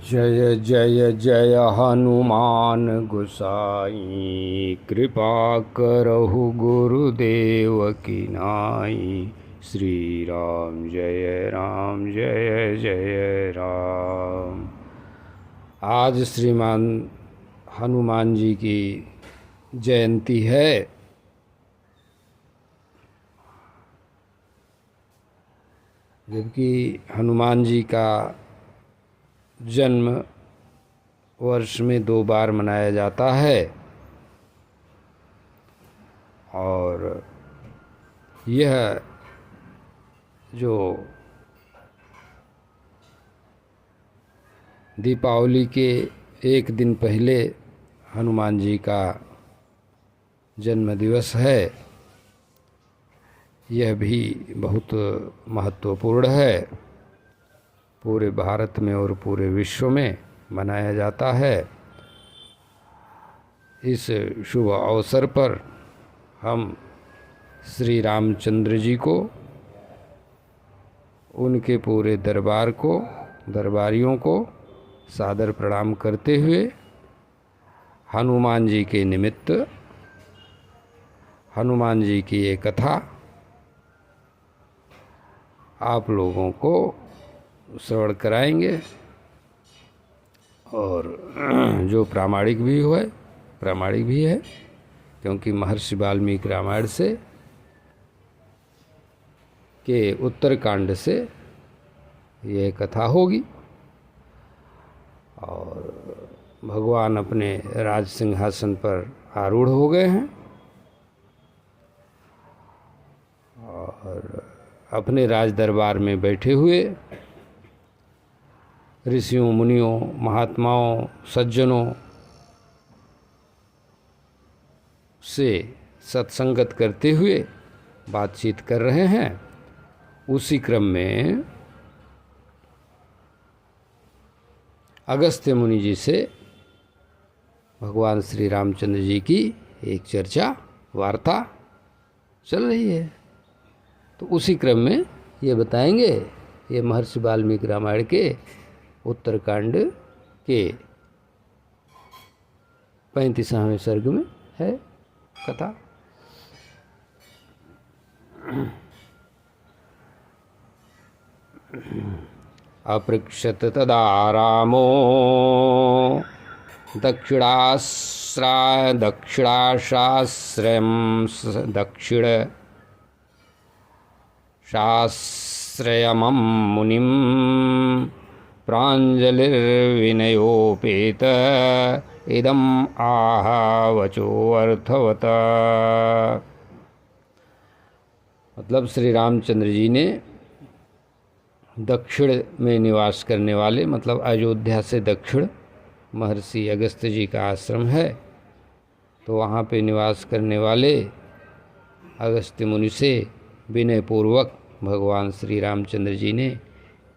जय जय जय हनुमान गोसाई, कृपा करहु गुरुदेव की नाई। श्री राम जय जय राम। आज श्रीमान हनुमान जी की जयंती है। जबकि हनुमान जी का जन्म वर्ष में 2 बार मनाया जाता है और यह जो दीपावली के एक दिन पहले हनुमान जी का जन्म दिवस है, यह भी बहुत महत्वपूर्ण है। पूरे भारत में और पूरे विश्व में मनाया जाता है। इस शुभ अवसर पर हम श्री रामचंद्र जी को, उनके पूरे दरबार को, दरबारियों को सादर प्रणाम करते हुए हनुमान जी के निमित्त हनुमान जी की ये कथा आप लोगों को श्रवण कराएंगे और जो प्रामाणिक भी है, क्योंकि महर्षि वाल्मीकि रामायण से के उत्तरकांड से यह कथा होगी और भगवान अपने राज सिंहासन पर आरूढ़ हो गए हैं और अपने राज दरबार में बैठे हुए ऋषियों, मुनियों, महात्माओं, सज्जनों से सत्संगत करते हुए बातचीत कर रहे हैं। उसी क्रम में अगस्त्य मुनि जी से भगवान श्री रामचंद्र जी की एक चर्चा, वार्ता चल रही है। तो उसी क्रम में ये बताएंगे, ये महर्षि वाल्मीकि रामायण के उत्तरकांड के 35वें सर्ग में है कथा। अपृक्षत तदा रामो दक्षिणाश्रयमं मुनिं प्राञ्जलिर्विनयोपेत इदम् आह वचोऽर्थवत्। मतलब श्री रामचंद्र जी ने दक्षिण में निवास करने वाले, मतलब अयोध्या से दक्षिण महर्षि अगस्त्य जी का आश्रम है, तो वहाँ पे निवास करने वाले अगस्त्य मुनि से विनय पूर्वक भगवान श्री रामचंद्र जी ने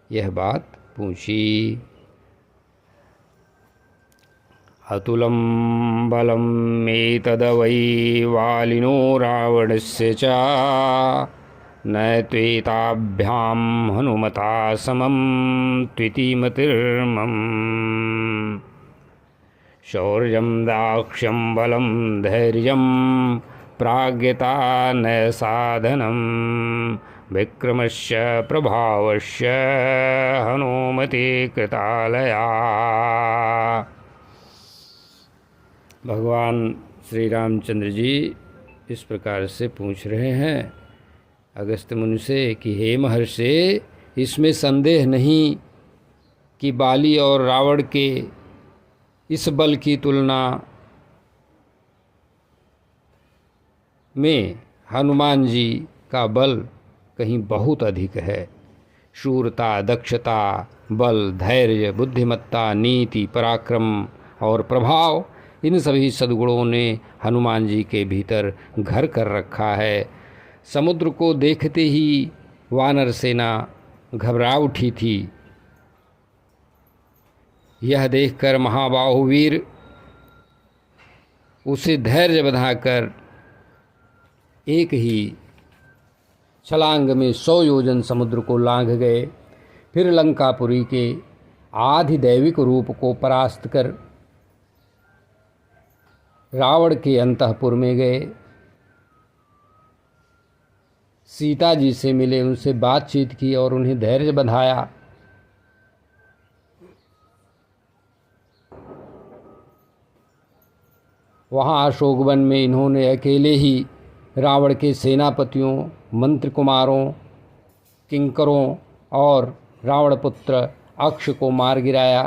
यह बात पूछी। अतुलं बलम् एतद्वै वालिनो रावणस्य च न त्वेताभ्यां हनुमता समं त्वितिमतिर्मम। शौर्यं दाक्ष्यं बलं धैर्यं प्राज्ञता न साधनं विक्रमस्य प्रभावस्य हनुमते कृतालया। भगवान श्री रामचंद्र जी इस प्रकार से पूछ रहे हैं अगस्त्य मुनि से कि हे महर्षि, इसमें संदेह नहीं कि बाली और रावण के इस बल की तुलना में हनुमान जी का बल कहीं बहुत अधिक है। शूरता, दक्षता, बल, धैर्य, बुद्धिमत्ता, नीति, पराक्रम और प्रभाव, इन सभी सद्गुणों ने हनुमान जी के भीतर घर कर रखा है। समुद्र को देखते ही वानर सेना घबरा उठी थी। यह देखकर महाबाहुवीर उसे धैर्य बंधाकर एक ही छलांग में 100 योजन समुद्र को लांघ गए। फिर लंकापुरी के आधिदैविक रूप को परास्त कर रावण के अंतःपुर में गए। सीता जी से मिले, उनसे बातचीत की और उन्हें धैर्य बंधाया। वहाँ अशोकवन में इन्होंने अकेले ही रावण के सेनापतियों, मंत्री कुमारों, किंकरों और रावण पुत्र अक्ष को मार गिराया।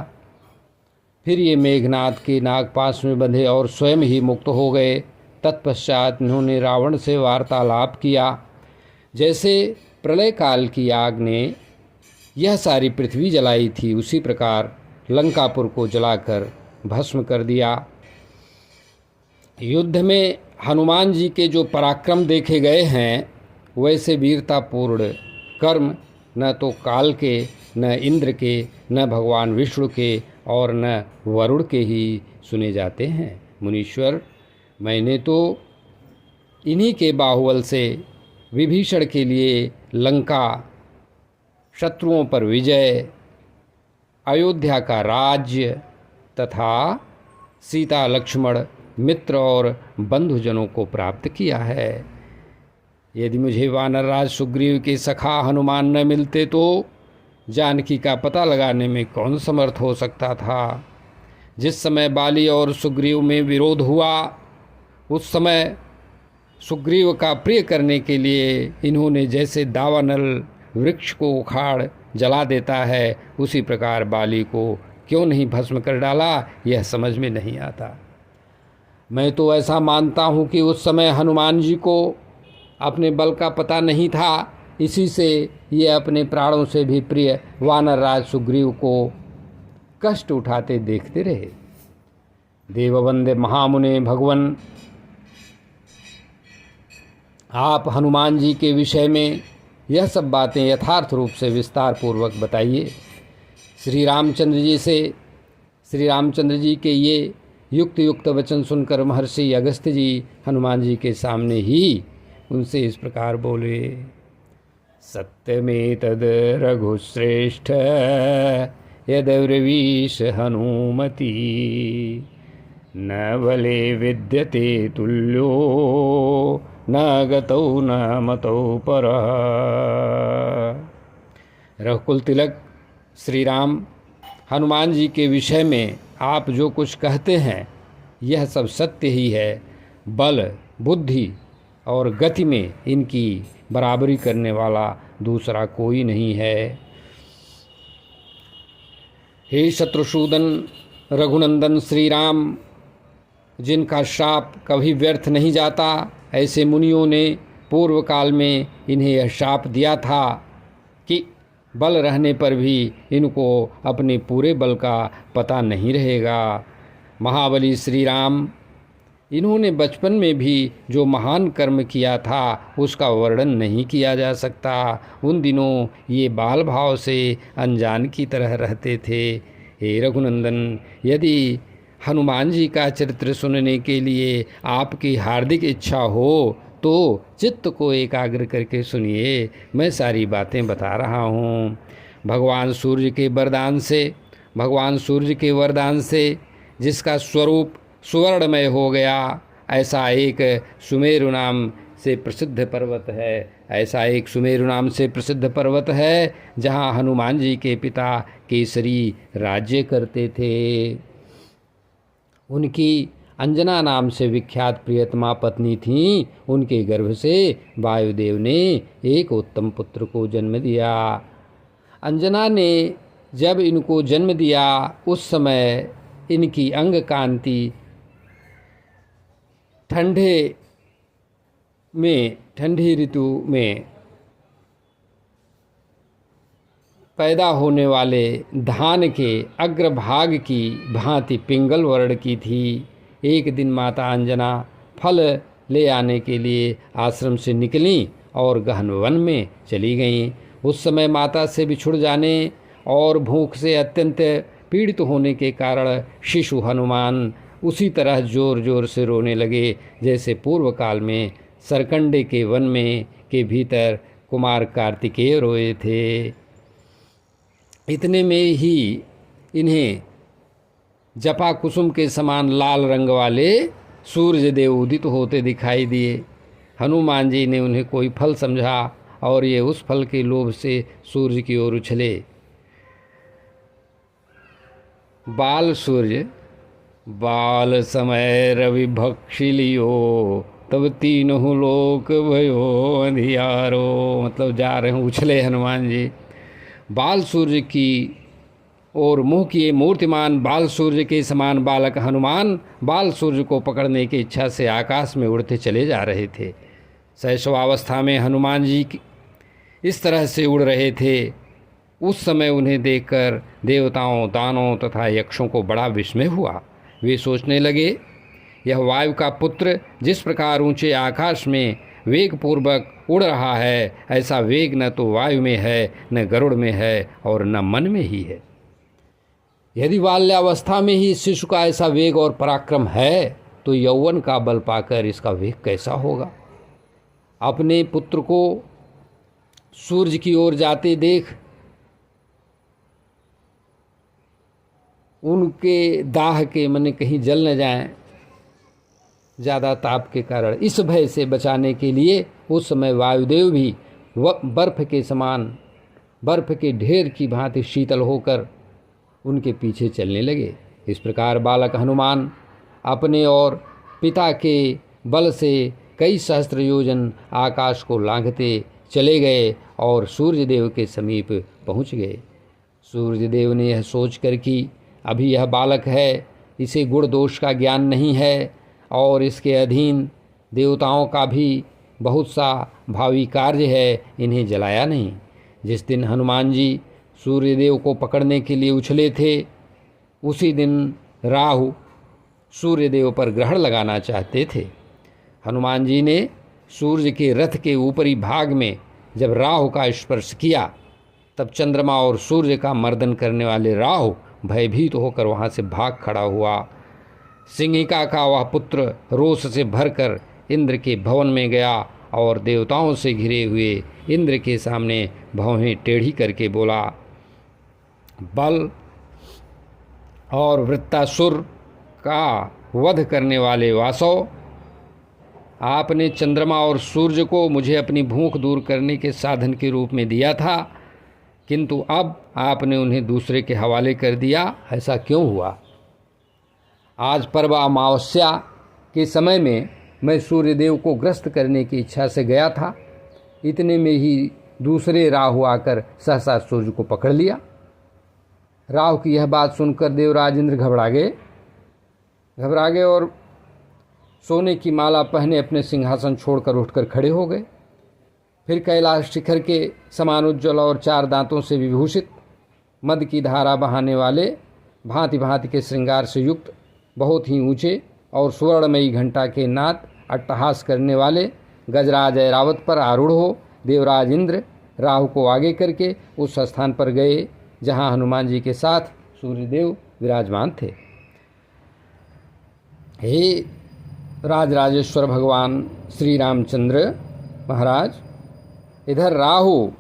फिर ये मेघनाद के नागपाश में बंधे और स्वयं ही मुक्त हो गए। तत्पश्चात इन्होंने रावण से वार्तालाप किया। जैसे प्रलय काल की आग ने यह सारी पृथ्वी जलाई थी, उसी प्रकार लंकापुर को जलाकर भस्म कर दिया। युद्ध में हनुमान जी के जो पराक्रम देखे गए हैं, वैसे वीरतापूर्ण कर्म न तो काल के, न इंद्र के, न भगवान विष्णु के और न वरुण के ही सुने जाते हैं। मुनीश्वर, मैंने तो इन्हीं के बाहुबल से विभीषण के लिए लंका, शत्रुओं पर विजय, अयोध्या का राज्य तथा सीता, लक्ष्मण, मित्र और बंधुजनों को प्राप्त किया है। यदि मुझे वानरराज सुग्रीव के सखा हनुमान न मिलते तो जानकी का पता लगाने में कौन समर्थ हो सकता था। जिस समय बाली और सुग्रीव में विरोध हुआ, उस समय सुग्रीव का प्रिय करने के लिए इन्होंने जैसे दावानल वृक्ष को उखाड़ जला देता है, उसी प्रकार बाली को क्यों नहीं भस्म कर डाला, यह समझ में नहीं आता। मैं तो ऐसा मानता हूँ कि उस समय हनुमान जी को अपने बल का पता नहीं था, इसी से ये अपने प्राणों से भी प्रिय वानरराज सुग्रीव को कष्ट उठाते देखते रहे। देववंदे महामुने भगवन, आप हनुमान जी के विषय में यह सब बातें यथार्थ रूप से विस्तार पूर्वक बताइए। श्री रामचंद्र जी के ये युक्त वचन सुनकर महर्षि अगस्त्य जी हनुमान जी के सामने ही उनसे इस प्रकार बोले। सत्यमेतद रघुश्रेष्ठ यद्ब्रवीष हनुमति, न बले विद्यते तुल्यो न गतौ न मतौ परः। रघुकुल तिलक श्री राम, हनुमान जी के विषय में आप जो कुछ कहते हैं यह सब सत्य ही है। बल, बुद्धि और गति में इनकी बराबरी करने वाला दूसरा कोई नहीं है। हे शत्रुसूदन रघुनंदन श्री राम, जिनका श्राप कभी व्यर्थ नहीं जाता, ऐसे मुनियों ने पूर्व काल में इन्हें यह श्राप दिया था कि बल रहने पर भी इनको अपने पूरे बल का पता नहीं रहेगा। महाबली श्री राम, इन्होंने बचपन में भी जो महान कर्म किया था उसका वर्णन नहीं किया जा सकता। उन दिनों ये बाल भाव से अनजान की तरह रहते थे। हे रघुनंदन, यदि हनुमान जी का चरित्र सुनने के लिए आपकी हार्दिक इच्छा हो तो चित्त को एकाग्र करके सुनिए, मैं सारी बातें बता रहा हूँ। भगवान सूर्य के वरदान से जिसका स्वरूप सुवर्णमय हो गया, ऐसा एक सुमेरु नाम से प्रसिद्ध पर्वत है, जहाँ हनुमान जी के पिता केसरी राज्य करते थे। उनकी अंजना नाम से विख्यात प्रियतमा पत्नी थीं। उनके गर्भ से वायुदेव ने एक उत्तम पुत्र को जन्म दिया। अंजना ने जब इनको जन्म दिया, उस समय इनकी अंग कांति ठंडी ऋतु में पैदा होने वाले धान के अग्रभाग की भांति पिंगल वर्ण की थी। एक दिन माता अंजना फल ले आने के लिए आश्रम से निकलीं और गहन वन में चली गईं। उस समय माता से बिछुड़ जाने और भूख से अत्यंत पीड़ित होने के कारण शिशु हनुमान उसी तरह जोर जोर से रोने लगे जैसे पूर्व काल में सरकंडे के वन में के भीतर कुमार कार्तिकेय रोए थे। इतने में ही इन्हें जपा कुसुम के समान लाल रंग वाले सूर्य देव उदित होते दिखाई दिए। हनुमान जी ने उन्हें कोई फल समझा और ये उस फल के लोभ से सूर्य की ओर उछले। बाल सूर्य बाल समय रवि भक्षी लियो, तब तीनों लोक भयो अंधियारो। मतलब जा रहे हैं, उछले हनुमान जी। बाल सूर्य की और मुँह किए मूर्तिमान बाल सूर्य के समान बालक हनुमान बाल सूर्य को पकड़ने की इच्छा से आकाश में उड़ते चले जा रहे थे। शैशवावस्था में हनुमान जी इस तरह से उड़ रहे थे। उस समय उन्हें देखकर देवताओं, दानों तथा यक्षों को बड़ा विस्मय हुआ। वे सोचने लगे, यह वायु का पुत्र जिस प्रकार ऊंचे आकाश में वेग पूर्वक उड़ रहा है, ऐसा वेग न तो वायु में है, न गरुड़ में है और न मन में ही है। यदि बाल्यावस्था में ही शिशु का ऐसा वेग और पराक्रम है, तो यौवन का बल पाकर इसका वेग कैसा होगा। अपने पुत्र को सूर्य की ओर जाते देख उनके दाह के मन कहीं जल न जाएं, ज़्यादा ताप के कारण, इस भय से बचाने के लिए उस समय वायुदेव भी बर्फ के समान, बर्फ के ढेर की भांति शीतल होकर उनके पीछे चलने लगे। इस प्रकार बालक हनुमान अपने और पिता के बल से कई सहस्त्र योजन आकाश को लांघते चले गए और सूर्यदेव के समीप पहुँच गए। सूर्यदेव ने यह सोचकर कि अभी यह बालक है, इसे गुण दोष का ज्ञान नहीं है और इसके अधीन देवताओं का भी बहुत सा भावी कार्य है, इन्हें जलाया नहीं। जिस दिन हनुमान जी सूर्यदेव को पकड़ने के लिए उछले थे, उसी दिन राहु सूर्यदेव पर ग्रहण लगाना चाहते थे। हनुमान जी ने सूर्य के रथ के ऊपरी भाग में जब राहु का स्पर्श किया, तब चंद्रमा और सूर्य का मर्दन करने वाले राहु भयभीत होकर वहाँ से भाग खड़ा हुआ। सिंहिका का वह पुत्र रोष से भरकर इंद्र के भवन में गया और देवताओं से घिरे हुए इंद्र के सामने भौहें टेढ़ी करके बोला, बल और वृत्तासुर का वध करने वाले वासव, आपने चंद्रमा और सूर्य को मुझे अपनी भूख दूर करने के साधन के रूप में दिया था, किंतु अब आपने उन्हें दूसरे के हवाले कर दिया, ऐसा क्यों हुआ। आज पर्व अमावस्या के समय में मैं सूर्यदेव को ग्रस्त करने की इच्छा से गया था, इतने में ही दूसरे राहु आकर सहसा सूर्य को पकड़ लिया। राहु की यह बात सुनकर देवराज इंद्र घबरा गए और सोने की माला पहने अपने सिंहासन छोड़कर उठकर खड़े हो गए। फिर कैलाश शिखर के समान उज्ज्वल और 4 दांतों से विभूषित, मद की धारा बहाने वाले, भांति भांति के श्रृंगार से युक्त, बहुत ही ऊंचे और सुवर्णमयी घंटा के नाद अट्टहास करने वाले गजराज ऐरावत पर आरूढ़ हो देवराज इंद्र राहु को आगे करके उस स्थान पर गए जहां हनुमान जी के साथ सूर्यदेव विराजमान थे। हे राजराजेश्वर भगवान श्री रामचंद्र महाराज, इधर राहु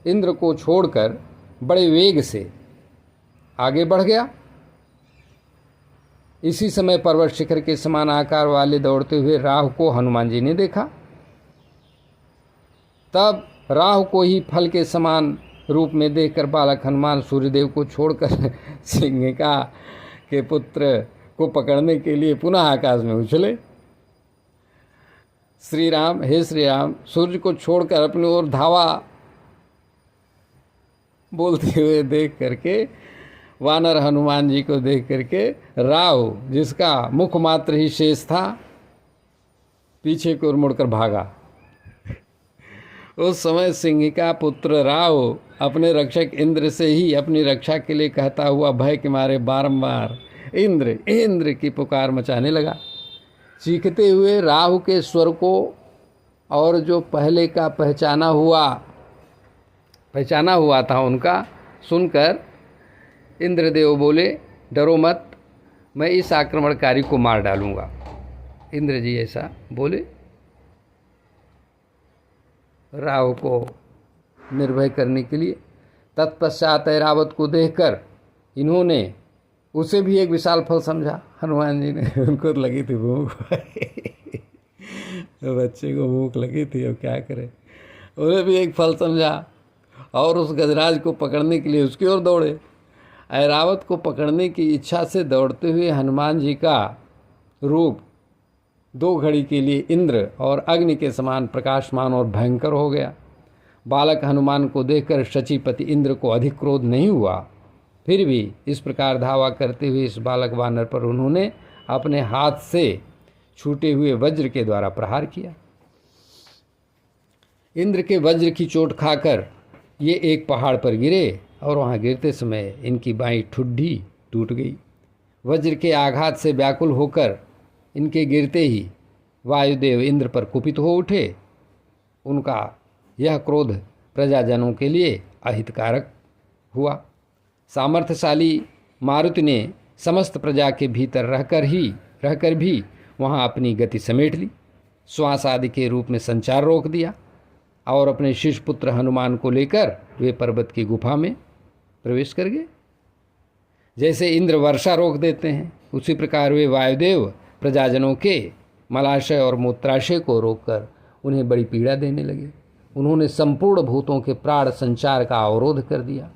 इंद्र को छोड़कर बड़े वेग से आगे बढ़ गया। इसी समय पर्वत शिखर के समान आकार वाले दौड़ते हुए राहु को हनुमान जी ने देखा। तब राहु को ही फल के समान रूप में देखकर बालक हनुमान सूर्यदेव को छोड़कर सिंहिका के पुत्र को पकड़ने के लिए पुनः आकाश में उछले। श्री राम, हे श्री राम, सूर्य को छोड़कर अपनी ओर धावा बोलते हुए देख करके वानर हनुमान जी को देख करके राहु, जिसका मुख मात्र ही शेष था, पीछे की ओर मुड़कर भागा। उस समय सिंहिका पुत्र राहु अपने रक्षक इंद्र से ही अपनी रक्षा के लिए कहता हुआ भय के मारे बारंबार इंद्र इंद्र की पुकार मचाने लगा। चीखते हुए राहु के स्वर को और जो पहले का पहचाना हुआ था उनका सुनकर इंद्रदेव बोले, डरो मत, मैं इस आक्रमणकारी को मार डालूंगा। इंद्र जी ऐसा बोले। राहु को निर्भय करने के लिए तत्पश्चात ऐरावत को देखकर इन्होंने उसे भी एक विशाल फल समझा। हनुमान जी ने, उनको लगी थी भूख तो बच्चे को भूख लगी थी, अब क्या करे, उन्हें भी एक फल समझा और उस गजराज को पकड़ने के लिए उसकी ओर दौड़े। ऐरावत को पकड़ने की इच्छा से दौड़ते हुए हनुमान जी का रूप 2 घड़ी के लिए इंद्र और अग्नि के समान प्रकाशमान और भयंकर हो गया। बालक हनुमान को देखकर शचीपति इंद्र को अधिक क्रोध नहीं हुआ, फिर भी इस प्रकार धावा करते हुए इस बालक वानर पर उन्होंने अपने हाथ से छूटे हुए वज्र के द्वारा प्रहार किया। इंद्र के वज्र की चोट खाकर ये एक पहाड़ पर गिरे और वहाँ गिरते समय इनकी बाईं ठुड्डी टूट गई। वज्र के आघात से व्याकुल होकर इनके गिरते ही वायुदेव इंद्र पर कुपित हो उठे। उनका यह क्रोध प्रजाजनों के लिए अहितकारक हुआ। सामर्थ्यशाली मारुति ने समस्त प्रजा के भीतर रहकर भी वहाँ अपनी गति समेट ली, श्वास आदि के रूप में संचार रोक दिया और अपने शिष्य पुत्र हनुमान को लेकर वे पर्वत की गुफा में प्रवेश कर गए। जैसे इंद्र वर्षा रोक देते हैं, उसी प्रकार वे वायुदेव प्रजाजनों के मलाशय और मूत्राशय को रोककर उन्हें बड़ी पीड़ा देने लगे। उन्होंने संपूर्ण भूतों के प्राण संचार का अवरोध कर दिया।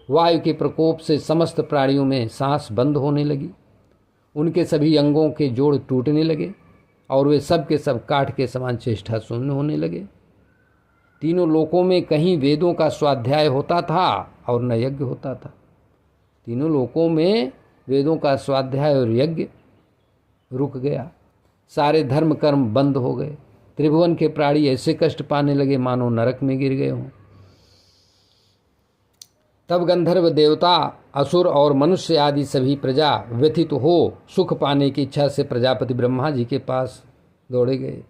वायु के प्रकोप से समस्त प्राणियों में सांस बंद होने लगी, उनके सभी अंगों के जोड़ टूटने लगे और वे सब के सब काठ के समान चेष्टा शून्य होने लगे। तीनों लोकों में कहीं वेदों का स्वाध्याय होता था और न यज्ञ होता था। तीनों लोकों में वेदों का स्वाध्याय और यज्ञ रुक गया। सारे धर्म कर्म बंद हो गए। त्रिभुवन के प्राणी ऐसे कष्ट पाने लगे मानो नरक में गिर गए हों। तब गंधर्व देवता, असुर और मनुष्य आदि सभी प्रजा व्यथित हो सुख पाने की इच्छा से प्रजापति ब्रह्मा जी के पास दौड़े गए।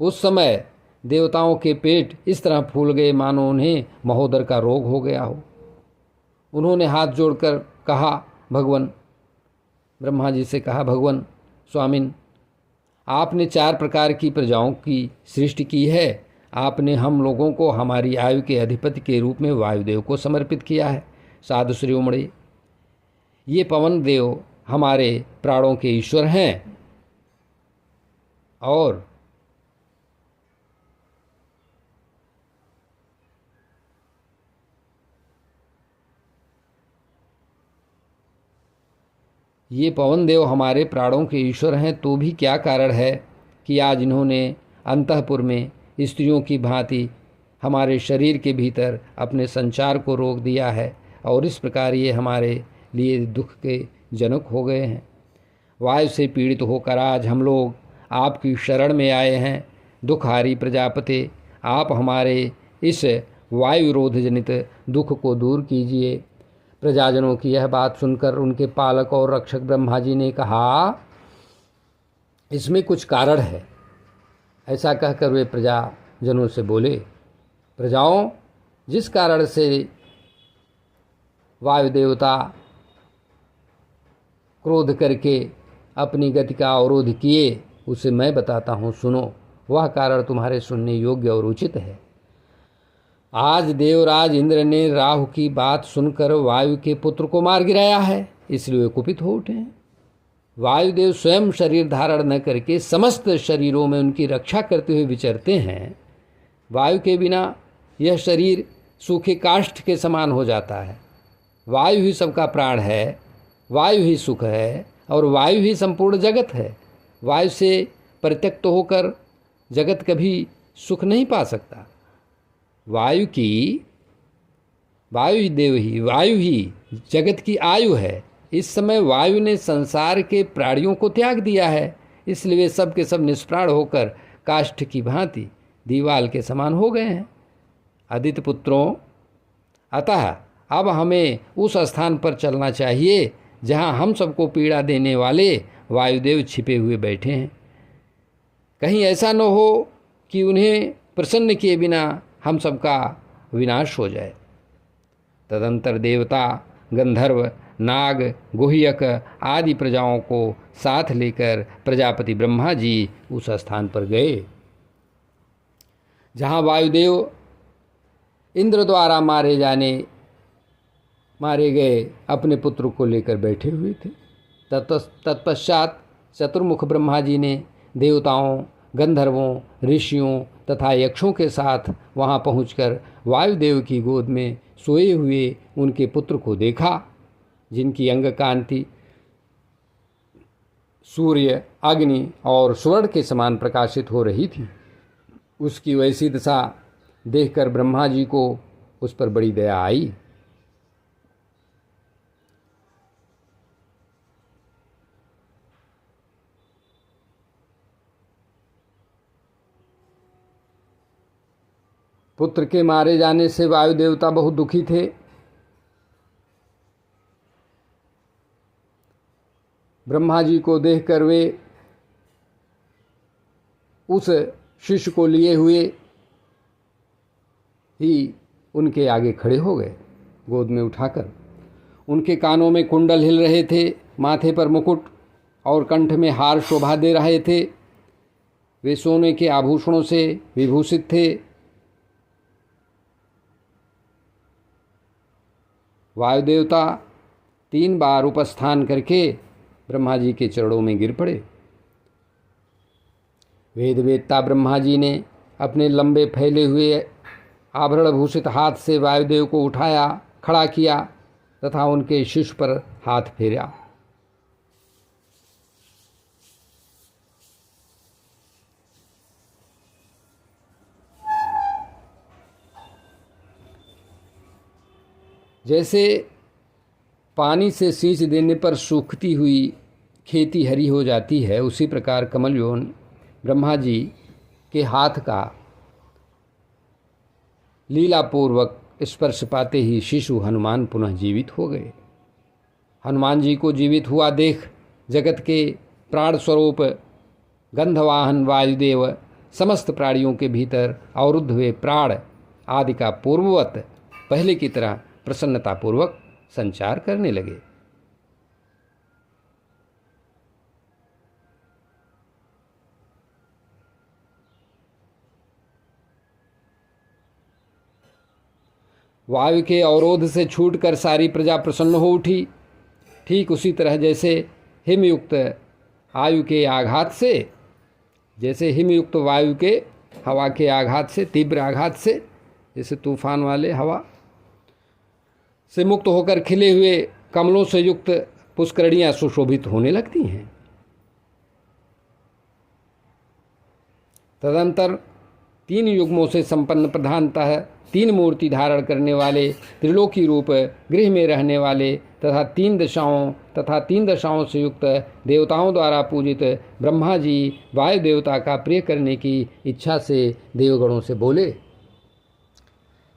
उस समय देवताओं के पेट इस तरह फूल गए मानो उन्हें महोदर का रोग हो गया हो। उन्होंने हाथ जोड़कर कहा, भगवान, ब्रह्मा जी से कहा, भगवान स्वामिन, आपने 4 प्रकार की प्रजाओं की सृष्टि की है। आपने हम लोगों को हमारी आयु के अधिपति के रूप में वायुदेव को समर्पित किया है। साधु श्रीमणे, ये पवन देव हमारे प्राणों के ईश्वर हैं और ये पवन देव हमारे प्राणों के ईश्वर हैं, तो भी क्या कारण है कि आज इन्होंने अंतःपुर में स्त्रियों की भांति हमारे शरीर के भीतर अपने संचार को रोक दिया है और इस प्रकार ये हमारे लिए दुख के जनक हो गए हैं। वायु से पीड़ित होकर आज हम लोग आपकी शरण में आए हैं। दुखहारी प्रजापति, आप हमारे इस वायु रोध जनित दुख को दूर कीजिए। प्रजाजनों की यह बात सुनकर उनके पालक और रक्षक ब्रह्मा जी ने कहा, इसमें कुछ कारण है। ऐसा कहकर वे प्रजाजनों से बोले, प्रजाओं, जिस कारण से वायु देवता क्रोध करके अपनी गति का अवरोध किए उसे मैं बताता हूँ, सुनो। वह कारण तुम्हारे सुनने योग्य और उचित है। आज देवराज इंद्र ने राहु की बात सुनकर वायु के पुत्र को मार गिराया है, इसलिए वे कुपित हो उठे हैं। वायुदेव स्वयं शरीर धारण न करके समस्त शरीरों में उनकी रक्षा करते हुए विचरते हैं। वायु के बिना यह शरीर सूखे काष्ठ के समान हो जाता है। वायु ही सबका प्राण है, वायु ही सुख है और वायु ही संपूर्ण जगत है। वायु से परित्यक्त होकर जगत कभी सुख नहीं पा सकता। वायु ही जगत की आयु है। इस समय वायु ने संसार के प्राणियों को त्याग दिया है, इसलिए वे सब के सब निष्प्राण होकर काष्ठ की भांति दीवाल के समान हो गए हैं। आदित्य पुत्रों, अतः अब हमें उस स्थान पर चलना चाहिए जहाँ हम सबको पीड़ा देने वाले वायुदेव छिपे हुए बैठे हैं। कहीं ऐसा न हो कि उन्हें प्रसन्न किए बिना हम सबका विनाश हो जाए। तदंतर देवता, गंधर्व, नाग, गुह्यक आदि प्रजाओं को साथ लेकर प्रजापति ब्रह्मा जी उस स्थान पर गए जहाँ वायुदेव इंद्र द्वारा मारे गए अपने पुत्र को लेकर बैठे हुए थे। तत्पश्चात चतुर्मुख ब्रह्मा जी ने देवताओं, गंधर्वों, ऋषियों तथा यक्षों के साथ वहाँ पहुंचकर वायुदेव की गोद में सोए हुए उनके पुत्र को देखा, जिनकी अंग कांति सूर्य, अग्नि और स्वर्ण के समान प्रकाशित हो रही थी। उसकी वैसी दशा देखकर ब्रह्मा जी को उस पर बड़ी दया आई। पुत्र के मारे जाने से वायु देवता बहुत दुखी थे। ब्रह्मा जी को देखकर वे उस शिष्य को लिए हुए ही उनके आगे खड़े हो गए, गोद में उठाकर। उनके कानों में कुंडल हिल रहे थे, माथे पर मुकुट और कंठ में हार शोभा दे रहे थे। वे सोने के आभूषणों से विभूषित थे। वायुदेवता 3 बार उपस्थान करके ब्रह्मा जी के चरणों में गिर पड़े। वेदवेत्ता ब्रह्मा जी ने अपने लंबे फैले हुए आभरण भूषित हाथ से वायुदेव को उठाया, खड़ा किया तथा उनके शीश पर हाथ फेरा। जैसे पानी से सींच देने पर सूखती हुई खेती हरी हो जाती है, उसी प्रकार कमल यौन ब्रह्मा जी के हाथ का लीलापूर्वक स्पर्श पाते ही शिशु हनुमान पुनः जीवित हो गए। हनुमान जी को जीवित हुआ देख जगत के प्राण स्वरूप गंधवाहन वायुदेव समस्त प्राणियों के भीतर अवरुद्ध हुए प्राण आदि का पूर्ववत पहले की तरह प्रसन्नतापूर्वक संचार करने लगे। वायु के अवरोध से छूटकर सारी प्रजा प्रसन्न हो उठी। ठीक उसी तरह जैसे हिमयुक्त आयु के आघात से, जैसे हिमयुक्त वायु के हवा के आघात से, तीव्र आघात से, जैसे तूफान वाले हवा से मुक्त होकर खिले हुए कमलों से युक्त पुष्करणियां सुशोभित होने लगती हैं। तदंतर 3 युग्मों से संपन्न प्रधानतः 3 मूर्ति धारण करने वाले त्रिलोकी रूप गृह में रहने वाले तथा 3 दशाओं से युक्त देवताओं द्वारा पूजित ब्रह्मा जी वायु देवता का प्रिय करने की इच्छा से देवगणों से बोले,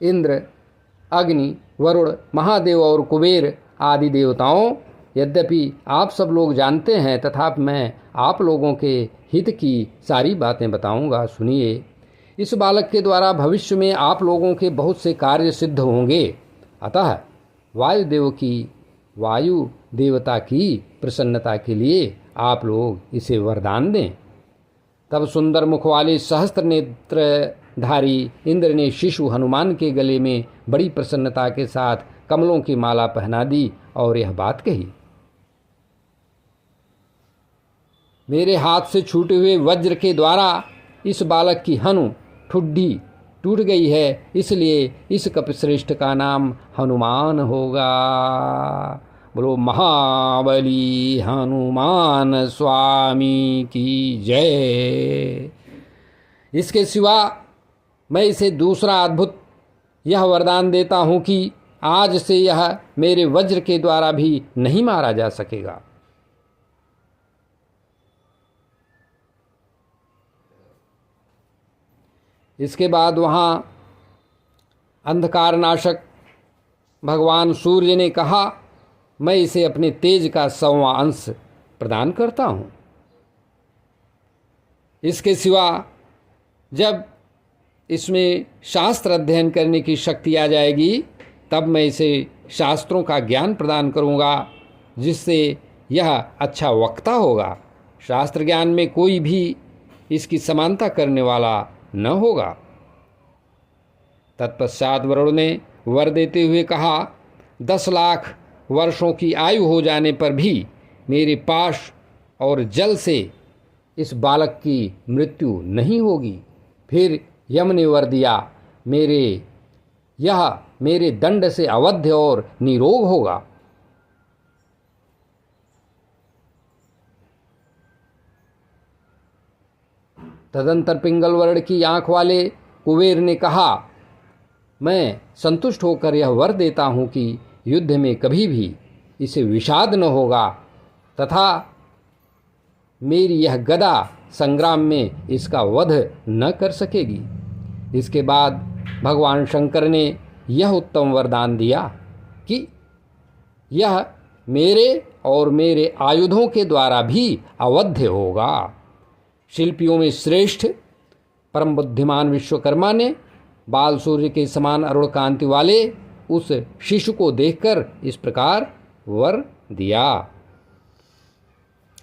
इंद्र, अग्नि, वरुण, महादेव और कुबेर आदि देवताओं, यद्यपि आप सब लोग जानते हैं तथापि मैं आप लोगों के हित की सारी बातें बताऊंगा, सुनिए। इस बालक के द्वारा भविष्य में आप लोगों के बहुत से कार्य सिद्ध होंगे, अतः वायु देवता की प्रसन्नता के लिए आप लोग इसे वरदान दें। तब सुंदर मुख वाले सहस्त्र नेत्रधारी इंद्र ने शिशु हनुमान के गले में बड़ी प्रसन्नता के साथ कमलों की माला पहना दी और यह बात कही, मेरे हाथ से छूटे हुए वज्र के द्वारा इस बालक की हनु ठुड्डी टूट गई है, इसलिए इस कपिश्रेष्ठ का नाम हनुमान होगा। बोलो महाबली हनुमान स्वामी की जय। इसके सिवा मैं इसे दूसरा अद्भुत यह वरदान देता हूँ कि आज से यह मेरे वज्र के द्वारा भी नहीं मारा जा सकेगा। इसके बाद वहाँ अंधकार नाशक भगवान सूर्य ने कहा, मैं इसे अपने तेज का 100वां अंश प्रदान करता हूँ। इसके सिवा जब इसमें शास्त्र अध्ययन करने की शक्ति आ जाएगी तब मैं इसे शास्त्रों का ज्ञान प्रदान करूँगा, जिससे यह अच्छा वक्ता होगा। शास्त्र ज्ञान में कोई भी इसकी समानता करने वाला न होगा। तत्पश्चात वरुण ने वर देते हुए कहा, 10 लाख वर्षों की आयु हो जाने पर भी मेरे पाश और जल से इस बालक की मृत्यु नहीं होगी। फिर यम ने वर दिया, यह मेरे दंड से अवध्य और निरोग होगा। तदंतर पिंगल वर्ण की आंख वाले कुबेर ने कहा, मैं संतुष्ट होकर यह वर देता हूँ कि युद्ध में कभी भी इसे विषाद न होगा तथा मेरी यह गदा संग्राम में इसका वध न कर सकेगी। इसके बाद भगवान शंकर ने यह उत्तम वरदान दिया कि यह मेरे और मेरे आयुधों के द्वारा भी अवध्य होगा। शिल्पियों में श्रेष्ठ परम बुद्धिमान विश्वकर्मा ने बाल सूर्य के समान अरुण कांति वाले उस शिशु को देखकर इस प्रकार वर दिया,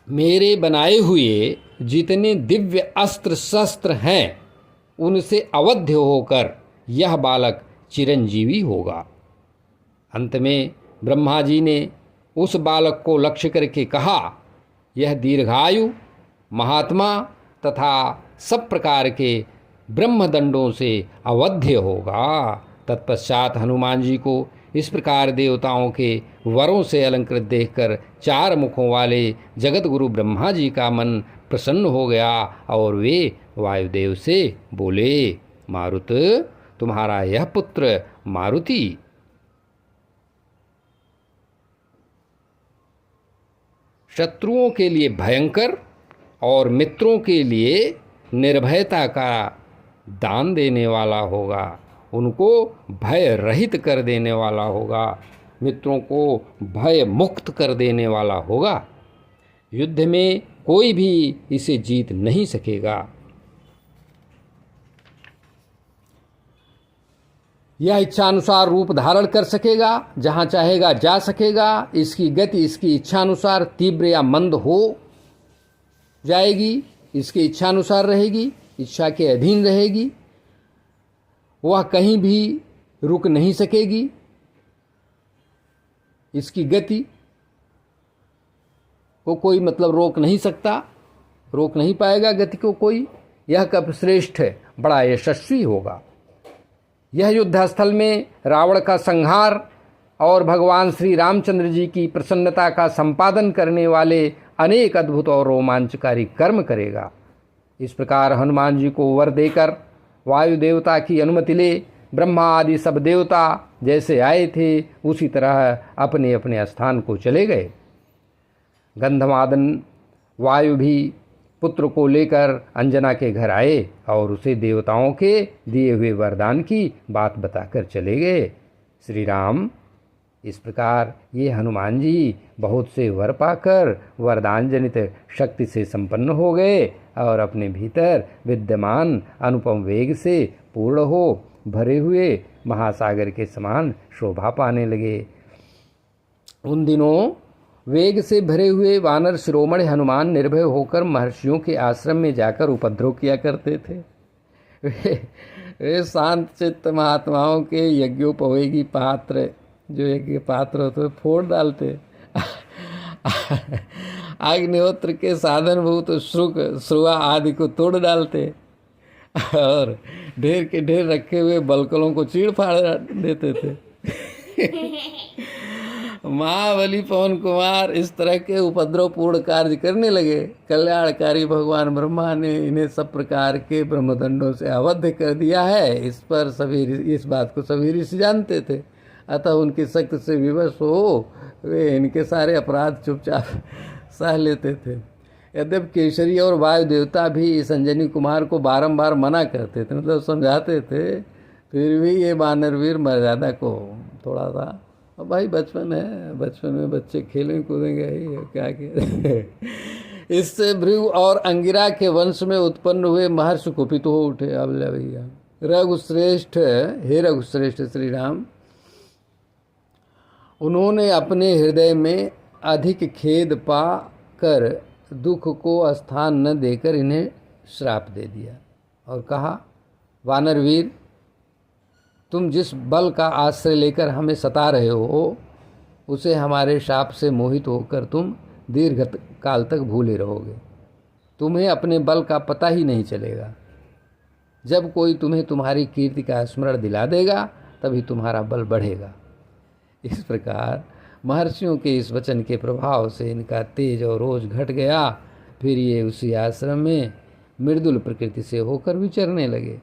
मेरे बनाए हुए जितने दिव्य अस्त्र शस्त्र हैं उनसे अवध्य होकर यह बालक चिरंजीवी होगा। अंत में ब्रह्मा जी ने उस बालक को लक्ष्य करके कहा, यह दीर्घायु महात्मा तथा सब प्रकार के ब्रह्मदंडों से अवध्य होगा। तत्पश्चात हनुमान जी को इस प्रकार देवताओं के वरों से अलंकृत देखकर 4 मुखों वाले जगत गुरु ब्रह्मा जी का मन प्रसन्न हो गया और वे वायुदेव से बोले, मारुत, तुम्हारा यह पुत्र मारुति शत्रुओं के लिए भयंकर और मित्रों के लिए निर्भयता का दान देने वाला होगा, उनको भय रहित कर देने वाला होगा, मित्रों को भय मुक्त कर देने वाला होगा। युद्ध में कोई भी इसे जीत नहीं सकेगा। यह इच्छानुसार रूप धारण कर सकेगा, जहाँ चाहेगा जा सकेगा। इसकी गति इसकी इच्छानुसार तीव्र या मंद हो जाएगी, इसकी इच्छानुसार रहेगी, इच्छा के अधीन रहेगी। वह कहीं भी रुक नहीं सकेगी। इसकी गति को कोई रोक नहीं सकता, रोक नहीं पाएगा गति को कोई। यह कपिश्रेष्ठ बड़ा यशस्वी होगा। यह युद्ध स्थल में रावण का संहार और भगवान श्री रामचंद्र जी की प्रसन्नता का संपादन करने वाले अनेक अद्भुत और रोमांचकारी कर्म करेगा। इस प्रकार हनुमान जी को वर देकर वायु देवता की अनुमति ले ब्रह्मा आदि सब देवता जैसे आए थे उसी तरह अपने अपने स्थान को चले गए। गंधमादन वायु भी पुत्र को लेकर अंजना के घर आए और उसे देवताओं के दिए हुए वरदान की बात बताकर चले गए। श्री राम इस प्रकार ये हनुमान जी बहुत से वर पाकर वरदान जनित शक्ति से संपन्न हो गए और अपने भीतर विद्यमान अनुपम वेग से पूर्ण हो भरे हुए महासागर के समान शोभा पाने लगे। उन दिनों वेग से भरे हुए वानर शिरोमणि हनुमान निर्भय होकर महर्षियों के आश्रम में जाकर उपद्रव किया करते थे। वे शांत चित्त महात्माओं के यज्ञोपवेगी पात्र, जो यज्ञ पात्र होते फोड़ डालते। अग्निहोत्र के साधनभूत श्रुक श्रुआ आदि को तोड़ डालते और ढेर के ढेर रखे हुए बलकलों को चीड़ फाड़ देते थे। महाबली पवन कुमार इस तरह के उपद्रवपूर्ण कार्य करने लगे। कल्याणकारी भगवान ब्रह्मा ने इन्हें सब प्रकार के ब्रह्मदंडों से अवध्य कर दिया है। इस बात को सभी ऋषि जानते थे। अतः उनकी शक्ति से विवश हो वे इनके सारे अपराध चुपचाप सह लेते थे। यद्यपि केसरी और वायु देवता भी संजनी कुमार को बारंबार मना करते थे, समझाते थे, फिर भी ये वानरवीर मर्यादा को थोड़ा सा, अब भाई बचपन है, बचपन में बच्चे खेलें कूदेंगे ही, क्या किया। इससे भृगु और अंगिरा के वंश में उत्पन्न हुए महर्षि कुपित हो उठे। अब ले भैया रघुश्रेष्ठ, हे रघुश्रेष्ठ श्री राम, उन्होंने अपने हृदय में अधिक खेद पा कर दुख को स्थान न देकर इन्हें श्राप दे दिया और कहा, वानरवीर, तुम जिस बल का आश्रय लेकर हमें सता रहे हो उसे हमारे शाप से मोहित होकर तुम दीर्घ काल तक भूले रहोगे। तुम्हें अपने बल का पता ही नहीं चलेगा। जब कोई तुम्हें तुम्हारी कीर्ति का स्मरण दिला देगा तभी तुम्हारा बल बढ़ेगा। इस प्रकार महर्षियों के इस वचन के प्रभाव से इनका तेज और रोष घट गया। फिर ये उसी आश्रम में मृदुल प्रकृति से होकर विचरने लगे।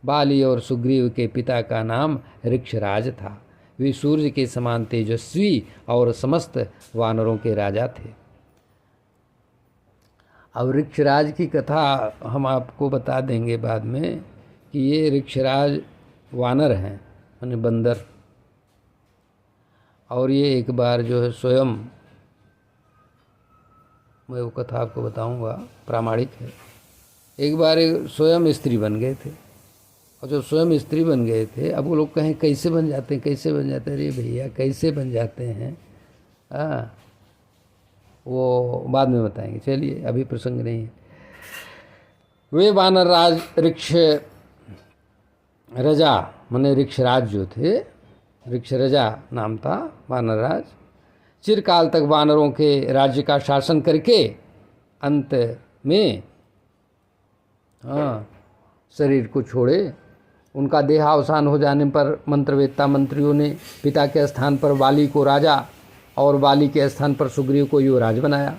बाली और सुग्रीव के पिता का नाम ऋक्षराज था। वे सूर्य के समान तेजस्वी और समस्त वानरों के राजा थे। अब ऋक्षराज की कथा हम आपको बता देंगे बाद में कि ये ऋक्षराज वानर हैं, माने बंदर। और ये एक बार जो है स्वयं, मैं वो कथा आपको बताऊंगा, प्रामाणिक है। एक बार स्वयं स्त्री बन गए थे, और जब स्वयं स्त्री बन गए थे, अब वो लोग कहें कैसे बन जाते हैं, कैसे बन जाते हैं। अरे भैया कैसे बन जाते हैं, वो बाद में बताएंगे, चलिए अभी प्रसंग नहीं है। वे वानर राज ऋक्ष रजा माने ऋक्षराज जो थे, ऋक्षरजा नाम था वानरराज, चिरकाल तक वानरों के राज्य का शासन करके अंत में शरीर को छोड़े। उनका देहावसान हो जाने पर मंत्रवेत्ता मंत्रियों ने पिता के स्थान पर वाली को राजा और वाली के स्थान पर सुग्रीव को युवराज बनाया।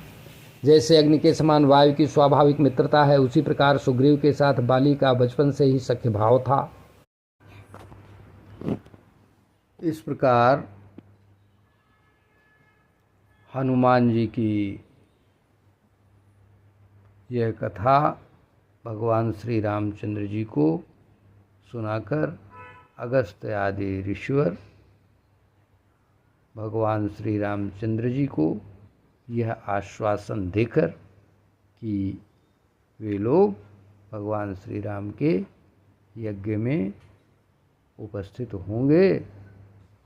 जैसे अग्नि के समान वायु की स्वाभाविक मित्रता है, उसी प्रकार सुग्रीव के साथ वाली का बचपन से ही सख्य भाव था। इस प्रकार हनुमान जी की यह कथा भगवान श्री रामचंद्र जी को सुनाकर अगस्त्य आदि ऋषिवर भगवान श्री रामचंद्र जी को यह आश्वासन देकर कि वे लोग भगवान श्री राम के यज्ञ में उपस्थित होंगे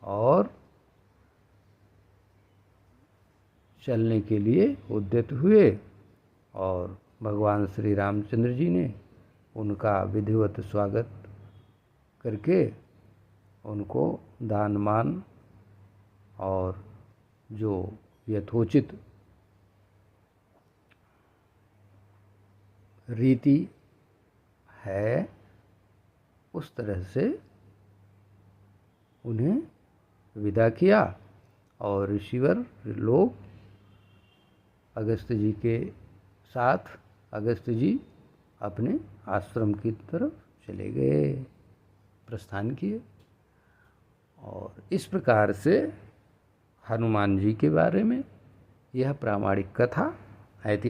और चलने के लिए उद्यत हुए, और भगवान श्री रामचंद्र जी ने उनका विधिवत स्वागत करके उनको दान मान और जो यथोचित रीति है उस तरह से उन्हें विदा किया। और ऋषिवर लोग अगस्त्य जी के साथ अगस्त्य जी अपने आश्रम की तरफ चले गए, प्रस्थान किए। और इस प्रकार से हनुमान जी के बारे में यह प्रामाणिक कथा ऐतिहासिक